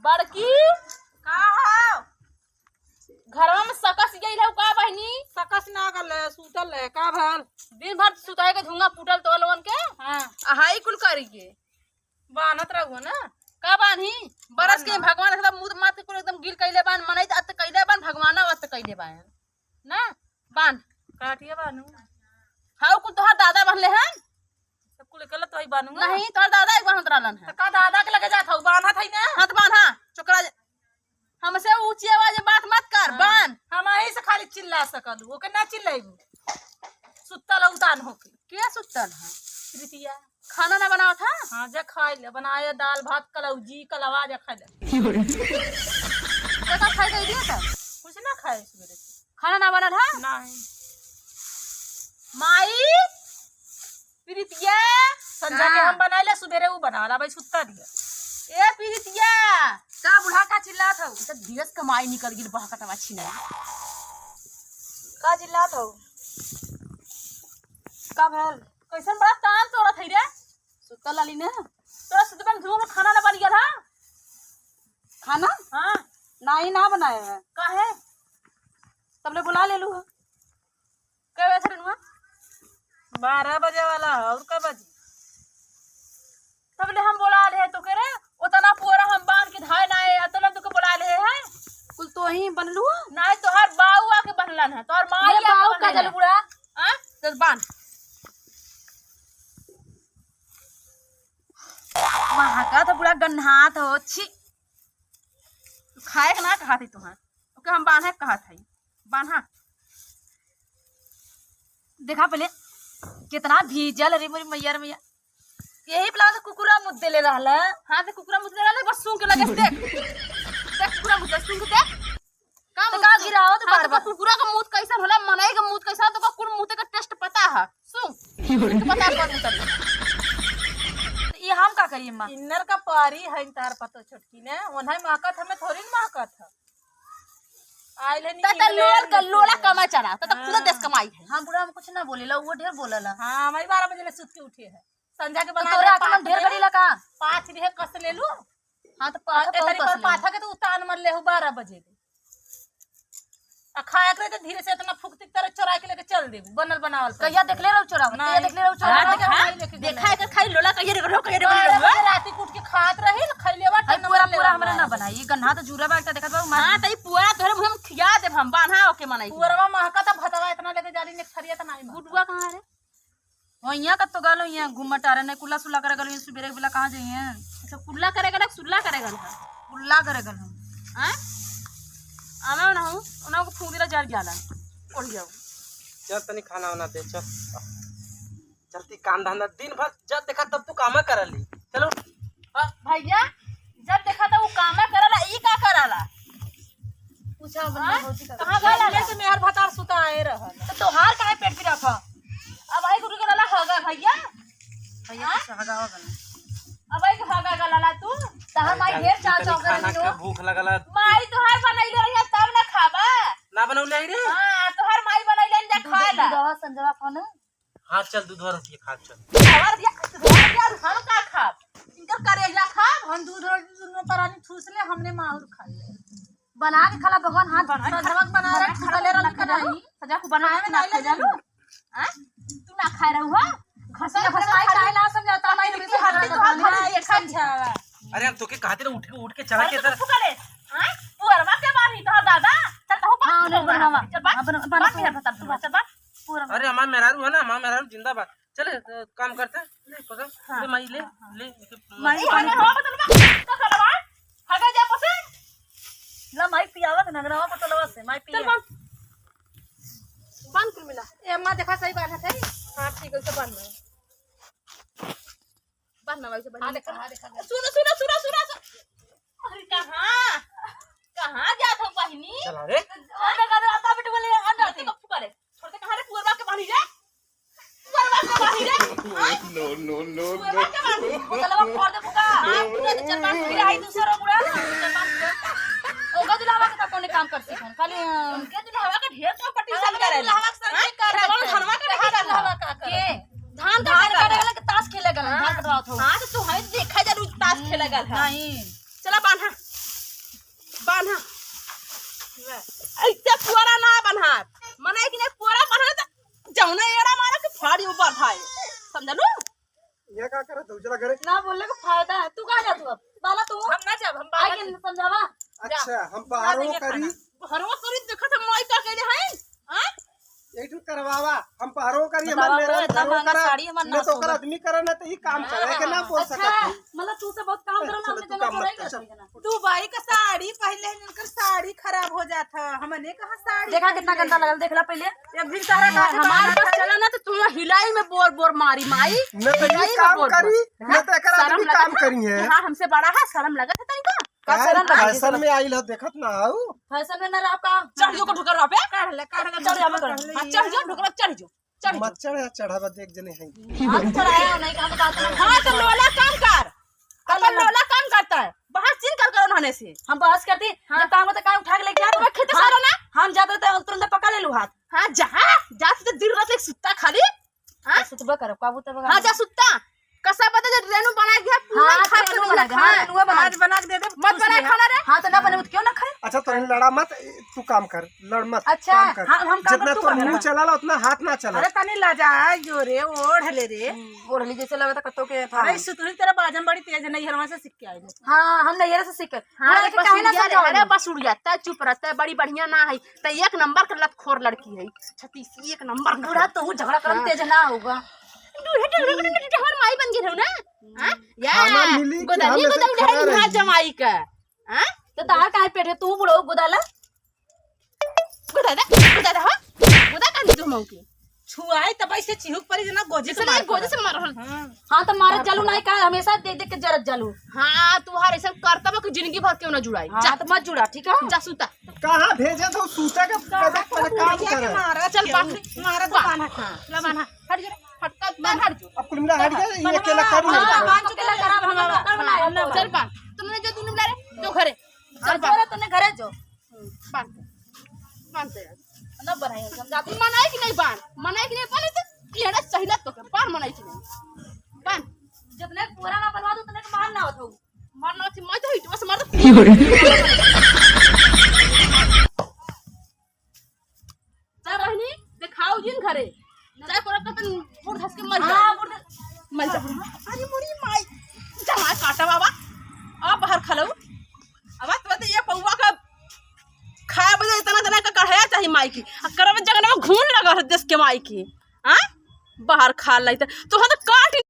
बड़की का हो घरवा में सकस गई है का बहनी? सकस ना गल सूतल है का भल दिन भर सुताए के धुंगा फूटल तो लोगन के हां हाई कुल करी के बानत रहू ना का बानी बरस के भगवान एकदम मुंह माथ को एकदम गिल कइले बान मनई अत कइले बान भगवान अत कइले बान ना बान काटिए बानू हाउ कुल तोहार दादा बनले हैं सब कुल कल तो ही बानू नहीं तोहार दादा एक बार रहलन है तो का दादा के लगे जात हो बानत है ना हाथ बांधा चोकरा हमसे ऊंची आवाज में बात मत कर बान हम यही से खाली चिल्ला सकल ओके ना चिल्लाइबू सुतल उतान होके क्या सुतल है प्रीतिया खाना ना बनाओ था हां जे खाई ले बनाए दाल भात कलौजी कलवा जे खाई ले जका खाई गई दिया था कुछ ना खाए सवेरे खाना ना बना था नहीं माई प्रीतिया संजा के हम बनाइले सवेरे वो बनाला भाई सुत्ता दिया ए प्रीतिया का बुढ़ा का चिल्लात हो तो धीरज कमाई निकल गिल बहकटवा छिना का चिल्लात हो का भेल कैसन बड़ा तान तोरत है रे सुतल लाली ने तोरा सुतबन धूम में खाना ना बन गया था खाना हां नहीं ना बनाए है काहे तबले बुला ले लू कब ऐसे रनुआ 12 बजे वाला है और कब बजे तबले हम बुला ले तो करे उतना पूरा हम बांध के धाय ना है अतला तो के बुला ले है कुल तो ही बनलू नहीं तोहर बाऊ आके बनलन है तोहर माई आके बाऊ का जल बुढ़ा हां चल बांध वहां का तो पूरा गन्हात हो छी खाए के ना कहा थी तुहां ओके हम बांधे कहा थी बांधा देखा पहले कितना भीजल रे मोरी मैया मैया यही प्लान से कुकुरा मुद्दे ले रहला हां तो कुकुरा मुद्दे ले रहला बस सूंघ के लगे देख देख कुकुरा मुद्दे सूंघ के देख का गिराओ तो बार बार कुकुरा का मुंह कैसा होला मनई का मुंह कैसा तो कुल मुंह का टेस्ट पता है सूंघ पता कर मुंह ये हम का करिए मां इन्नर का पारी है तार पतो छोटकी ने ओन्हाई महकत हमें थोड़ी न महकत है आइले नहीं त लोल का लोला कमा चला त पूरा देश कमाई है हां बुढ़ा हम कुछ ना बोलेला वो ढेर बोलला हां मैं 12 बजे ले सुत के उठे है संध्या के बना तोरे आके ढेर गड़ी लगा 5 रे कस ले लू हां तो पाठा पर पाठा के तो उतान मर ले 12 बजे ले आ खाया करे तो धीरे से इतना फुकती तरह चोरा के लेके चल दे बनल बनावल कहिया देख ले रहू चोरा कहिया देख ले रहू चोरा देखा है खाई लोला कहिया रे कहिया रे राती कूट के खात रही खइलेवा पूरा पूरा हमरा ना बनाई गन्हा तो जुरा बाटा देखत बा हां तई पूरा तोरे हम खिया देब हम बांधा ओके मनाई पूरा महका त भतवा इतना लेके जाली ने खरिया त नहीं गुडुआ कहां रे होइया कत तो गलो हिया घुमट आ रे ने कुल्ला सुल्ला करे गलो सुबेरे बेला कहां जाइए अच्छा कुल्ला करेगा ना सुल्ला करेगा कुल्ला करेगा हम हैं आना ना हूं उना को फूंदीला जार जाला उड़ जाओ चल तनी खाना वाना दे चल चलती काम धंधा दिन भर जब देखा तब तू काम करली चलो भैया जब देखा था वो काम करला ई का करला पूछा कहां गला ले से मेहर भतार सुता आए रह तो तोहार काहे पेट पे रखा अब आई गुरु के लला हगा भैया भैया हगा होगा अब आई हगा गला तू तहार माई ढेर चाव चाव खाना के भूख लगल माई तोहार बनैले रहिया तब ना खाबा ना बनौले रे हां तोहार माई बनैले जा खाला दवा संजवा फोन हां चल दूध और रोटी खा चल हमार दिया हम का खाब इनकर करेला खाब हम दूध रोटी दुनो परानी ठूस ले हमने माहुर खा ले बना के खाला भगवान हाथ सजवा बना रहे खले रल कनाई सजा को बना के ना खा जालू हां तू ना खाए रहू खसिया फसाई खाए ना समझाता मैं भी हड्डी तो खाई खा अरे हम तोके कहते रहे उठ के चला के इधर फुकले हां पूरा के बारी तो दादा चल तो हां ले बनावा चल बना के बता चल बा पूरा अरे हमार मेहरारू है ना हमार मेहरारू जिंदाबाद चले काम करते ले पकड़ ले माई ले माई पानी हो बतलवा तो करवा हगा जा पसे ला माई पियावत नगरवा पतलवा से माई पिया चल बंद कर मिला ए अम्मा देखा सही बात है हां ठीक है से बंद वैसे बंद हां देखा सुनो अरे कहां जात हो बहिनी चला रे अंडा का आता बेटे बोले अंडा ते कब फुका रे छोड़ते कहां रे पूरबा के बानी रे पूरबा के बानी रे नो पूरबा के बानी बोलवा फोड़ दे फुका हां पूरा चल बात फिर आई दूसरा बुढ़ा ओगा दिलावा के कोने काम करती है खाली उनके दिलावा का ढेर का पटीशन करे दिलावा से कर धनवा के दिलावा का के धान काटे वाला के ताश खेले गल धान कटवाओ थो हां तो तू हमें देखा जरूर ताश खेले गल है नहीं चला बांधा बांधा ऐसे पुअरा ना बन्हात मने कि नहीं पुअरा बन्हा त जौना एड़ा मारा के फाड़ी ऊपर भाई समझलू ये का करे तू चला घरे ना बोलने का फायदा है। तू कहाँ जा तू अब बाला तू हम ना जब हम आगे समझावा अच्छा हम बाहरों करी घरवा करी देखत हम माई का कहले हैं हां एक करवावा हम बाहरों करी बतावा हमारे तो मेरा इतना घरों महंगा करा साड़ी हमार न तो कर आदमी करा न तो ही काम करे के ना बोल अच्छा सकत है मतलब तू से बहुत काम करो ना हमने तू जना काम छोड़ा ही मत कर कर दुबई का साड़ी पहले इनकर साड़ी खराब हो जाता हमने कहा साड़ी देखा कितना गंदा लगल देखला पहले एक भी सारा का हमारे पास चला ना तो तुम हिलाई में बोर बोर मारी माई न तो ही काम करी न तो कर आदमी काम करी है हां हमसे बड़ा है शर्म लगत है तनिका फैशन में आइल है देखत ना आऊ फैशन में ना रहा का चढ़ जो को ढुकर पे काढ़ ले चढ़ जा मगर हां चढ़ जो ढुकर चढ़ जो मत चढ़ चढ़ावा देख जने है हाथ चढ़ाया नहीं काम बात नहीं हां तो लोला काम कर अपन लोला काम करता है बाहर चिन कर करो नहाने से हम बहस करती जब काम होता काम उठा के लेके आ मैं खेत सारा ना हम जाते थे तुरंत पकड़ ले लू हाथ हां जा तो दिन रात एक सुत्ता खाली हां सुतबा करो काबू तब हां जा सुत्ता कसा बता जो रेनू बना गया पूरा हां खा रेनू के बना के, हां, रेनू बना आज बना के दे दे मत बना खाना रे हां तो ना बने तो क्यों ना खाए अच्छा तो लड़ा मत तू काम कर लड़ मत अच्छा, काम कर हम काम जितना तू तो कर मुंह चला ला उतना हाथ ना चला अरे तनी लाजा जो रे ओढ़ ले रे ओढ़ लीजिए चला तो कतो के अरे सुतरी तेरा बाजन बड़ी तेज नहीं हरवा से सीख के आई हां हम नहीं से सीख हां हां बस काहे ना उड़िया रे, समझाओ अरे बस उड़ जाता है चुप रहता है बड़ी बढ़िया ना है तो एक नंबर का लतखोर लड़की है 36 एक नंबर का बूढ़ा तो झगड़ा करम तेज ना होगा हमार माई बन गई हो ना हां खाना मिली कि गोदानी हमेशा गोदानी खड़ा है रही? यहाँ जमाई का हां तो तार काहे पेटे तू बुढ़ो गुदाला गोदा हो गोदा का तू मौके छुआई तब ऐसे चिहुक परी जना गोजी से गोजी से मार हां तो मारत जालू नहीं का हमेशा देख देख के जरत जालू हां तुम्हारे सब करतब कि जिंदगी भर क्यों ना जुड़ाई हां तो मत जुड़ा ठीक है जा सुता कहाँ भेजे तो सूते का पहले काम करे चल पाख मारा तो पाना खा ला बाना हट जा फटका बाहर हट जो अब कुल मिला हट गया ये अकेला कर हां नहीं बात चुकेला खराब हम चल पा तुमने जो दिन मिला रे जो घरे चल बोला तूने घरे जो बांधते न बनाई समझाती मनाई कि नहीं मनाई कि नहीं पानी तो केड़ा चाहिए तो पार मनाई कि नहीं बांध जितने पूरा ना बनवा दो उतने के मार ना होतो मरना थी मैं तो हिट बस मार दो चल रहनी दिखाओ जिन घरे चाहे कोरा कतन बूढ़ धस के मर जा हां मर जा अरे मुड़ी माई जमा काटा बाबा अब बाहर खलो अब तो ये पौवा का खाए बजे इतना जना का कढ़ाया चाहिए माई की करब जगह में घून लगा है देश के माई की हां बाहर खा लाई तो हम तो काट